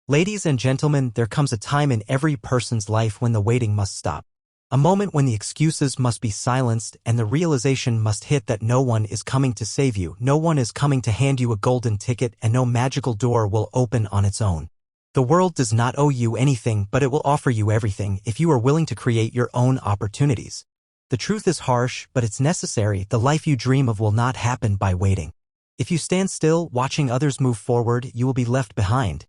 Ladies and gentlemen, there comes a time in every person's life when the waiting must stop. A moment when the excuses must be silenced and the realization must hit that no one is coming to save you, no one is coming to hand you a golden ticket, and no magical door will open on its own. The world does not owe you anything, but it will offer you everything if you are willing to create your own opportunities. The truth is harsh, but it's necessary. The life you dream of will not happen by waiting. If you stand still, watching others move forward, you will be left behind.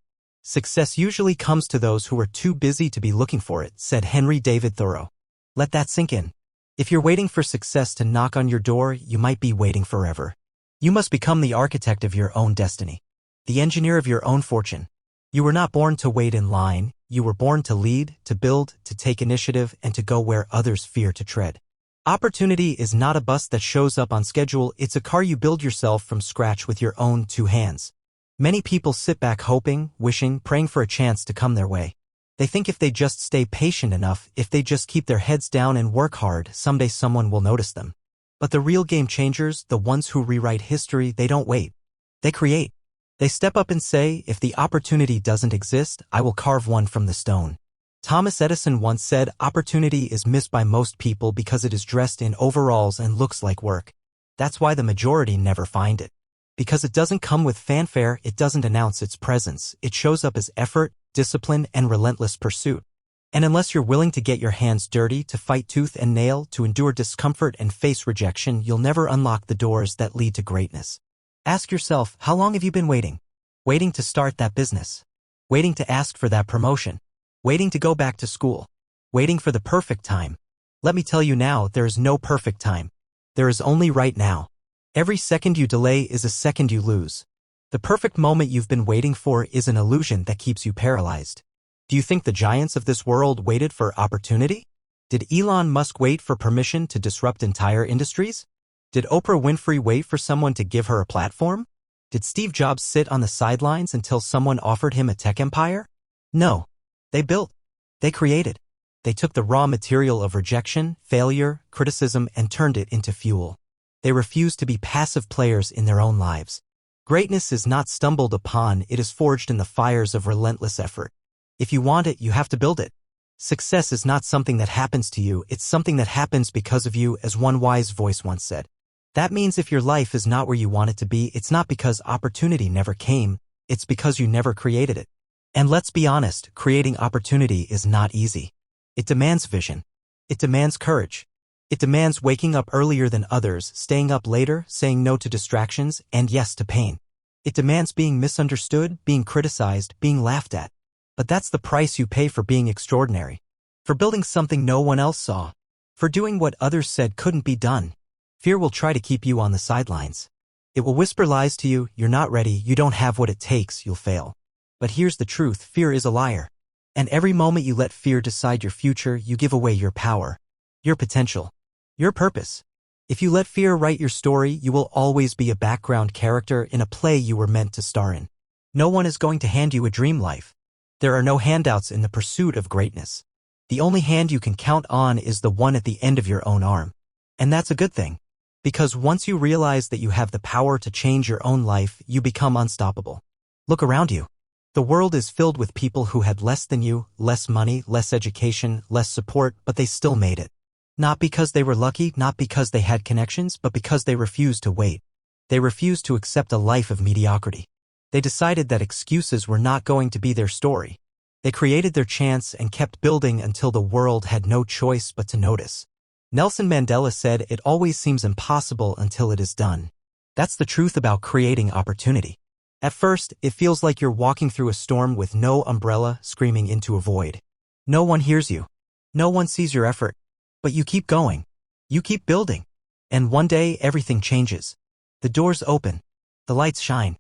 Success usually comes to those who are too busy to be looking for it, said Henry David Thoreau. Let that sink in. If you're waiting for success to knock on your door, you might be waiting forever. You must become the architect of your own destiny, the engineer of your own fortune. You were not born to wait in line. You were born to lead, to build, to take initiative, and to go where others fear to tread. Opportunity is not a bus that shows up on schedule. It's a car you build yourself from scratch with your own two hands. Many people sit back hoping, wishing, praying for a chance to come their way. They think if they just stay patient enough, if they just keep their heads down and work hard, someday someone will notice them. But the real game changers, the ones who rewrite history, they don't wait. They create. They step up and say, if the opportunity doesn't exist, I will carve one from the stone. Thomas Edison once said, opportunity is missed by most people because it is dressed in overalls and looks like work. That's why the majority never find it. Because it doesn't come with fanfare, it doesn't announce its presence, it shows up as effort, discipline, and relentless pursuit. And unless you're willing to get your hands dirty, to fight tooth and nail, to endure discomfort and face rejection, you'll never unlock the doors that lead to greatness. Ask yourself, how long have you been waiting? Waiting to start that business. Waiting to ask for that promotion. Waiting to go back to school. Waiting for the perfect time. Let me tell you now, there is no perfect time. There is only right now. Every second you delay is a second you lose. The perfect moment you've been waiting for is an illusion that keeps you paralyzed. Do you think the giants of this world waited for opportunity? Did Elon Musk wait for permission to disrupt entire industries? Did Oprah Winfrey wait for someone to give her a platform? Did Steve Jobs sit on the sidelines until someone offered him a tech empire? No. They built. They created. They took the raw material of rejection, failure, criticism, and turned it into fuel. They refused to be passive players in their own lives. Greatness is not stumbled upon, it is forged in the fires of relentless effort. If you want it, you have to build it. Success is not something that happens to you, it's something that happens because of you, as one wise voice once said. That means if your life is not where you want it to be, it's not because opportunity never came, it's because you never created it. And let's be honest, creating opportunity is not easy. It demands vision. It demands courage. It demands waking up earlier than others, staying up later, saying no to distractions, and yes to pain. It demands being misunderstood, being criticized, being laughed at. But that's the price you pay for being extraordinary. For building something no one else saw. For doing what others said couldn't be done. Fear will try to keep you on the sidelines. It will whisper lies to you, you're not ready, you don't have what it takes, you'll fail. But here's the truth, fear is a liar. And every moment you let fear decide your future, you give away your power, your potential, your purpose. If you let fear write your story, you will always be a background character in a play you were meant to star in. No one is going to hand you a dream life. There are no handouts in the pursuit of greatness. The only hand you can count on is the one at the end of your own arm. And that's a good thing. Because once you realize that you have the power to change your own life, you become unstoppable. Look around you. The world is filled with people who had less than you, less money, less education, less support, but they still made it. Not because they were lucky, not because they had connections, but because they refused to wait. They refused to accept a life of mediocrity. They decided that excuses were not going to be their story. They created their chance and kept building until the world had no choice but to notice. Nelson Mandela said, "It always seems impossible until it is done." That's the truth about creating opportunity. At first, it feels like you're walking through a storm with no umbrella, screaming into a void. No one hears you. No one sees your effort. But you keep going. You keep building. And one day, everything changes. The doors open. The lights shine.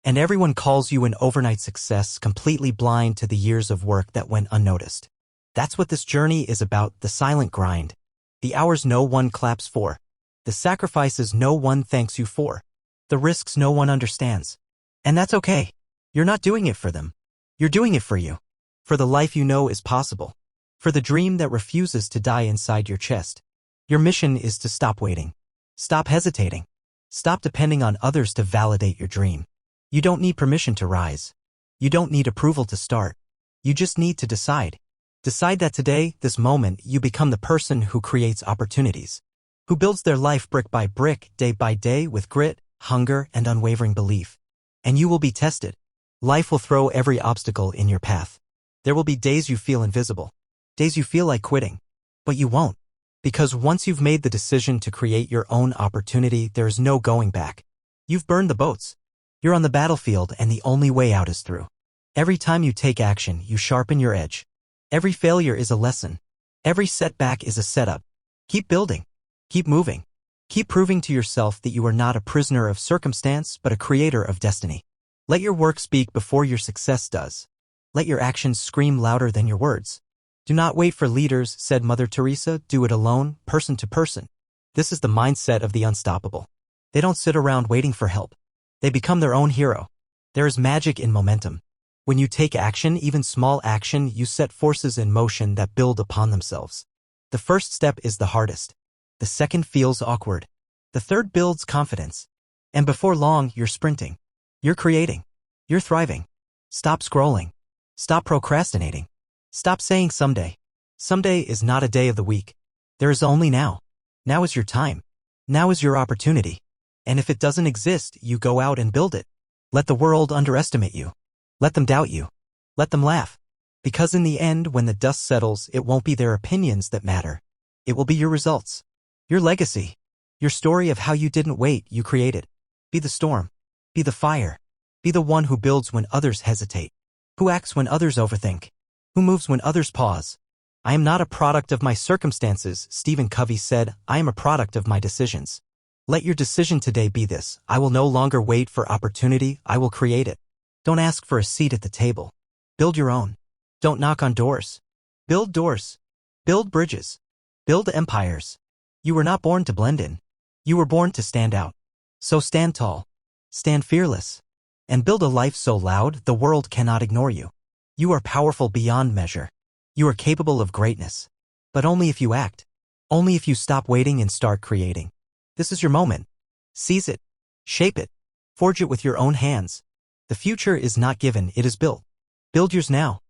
And everyone calls you an overnight success, completely blind to the years of work that went unnoticed. That's what this journey is about, the silent grind. The hours no one claps for. The sacrifices no one thanks you for. The risks no one understands. And that's okay. You're not doing it for them. You're doing it for you. For the life you know is possible. For the dream that refuses to die inside your chest. Your mission is to stop waiting. Stop hesitating. Stop depending on others to validate your dream. You don't need permission to rise. You don't need approval to start. You just need to decide. Decide that today, this moment, you become the person who creates opportunities, who builds their life brick by brick, day by day with grit, hunger, and unwavering belief. And you will be tested. Life will throw every obstacle in your path. There will be days you feel invisible, days you feel like quitting, but you won't. Because once you've made the decision to create your own opportunity, there is no going back. You've burned the boats. You're on the battlefield and the only way out is through. Every time you take action, you sharpen your edge. Every failure is a lesson. Every setback is a setup. Keep building. Keep moving. Keep proving to yourself that you are not a prisoner of circumstance, but a creator of destiny. Let your work speak before your success does. Let your actions scream louder than your words. Do not wait for leaders, said Mother Teresa. Do it alone, person to person. This is the mindset of the unstoppable. They don't sit around waiting for help. They become their own hero. There is magic in momentum. When you take action, even small action, you set forces in motion that build upon themselves. The first step is the hardest. The second feels awkward. The third builds confidence. And before long, you're sprinting. You're creating. You're thriving. Stop scrolling. Stop procrastinating. Stop saying someday. Someday is not a day of the week. There is only now. Now is your time. Now is your opportunity. And if it doesn't exist, you go out and build it. Let the world underestimate you. Let them doubt you. Let them laugh. Because in the end, when the dust settles, it won't be their opinions that matter. It will be your results. Your legacy. Your story of how you didn't wait, you created. Be the storm. Be the fire. Be the one who builds when others hesitate. Who acts when others overthink. Who moves when others pause. I am not a product of my circumstances, Stephen Covey said. I am a product of my decisions. Let your decision today be this: I will no longer wait for opportunity, I will create it. Don't ask for a seat at the table. Build your own. Don't knock on doors. Build doors. Build bridges. Build empires. You were not born to blend in. You were born to stand out. So stand tall. Stand fearless. And build a life so loud the world cannot ignore you. You are powerful beyond measure. You are capable of greatness. But only if you act. Only if you stop waiting and start creating. This is your moment. Seize it. Shape it. Forge it with your own hands. The future is not given, it is built. Build yours now.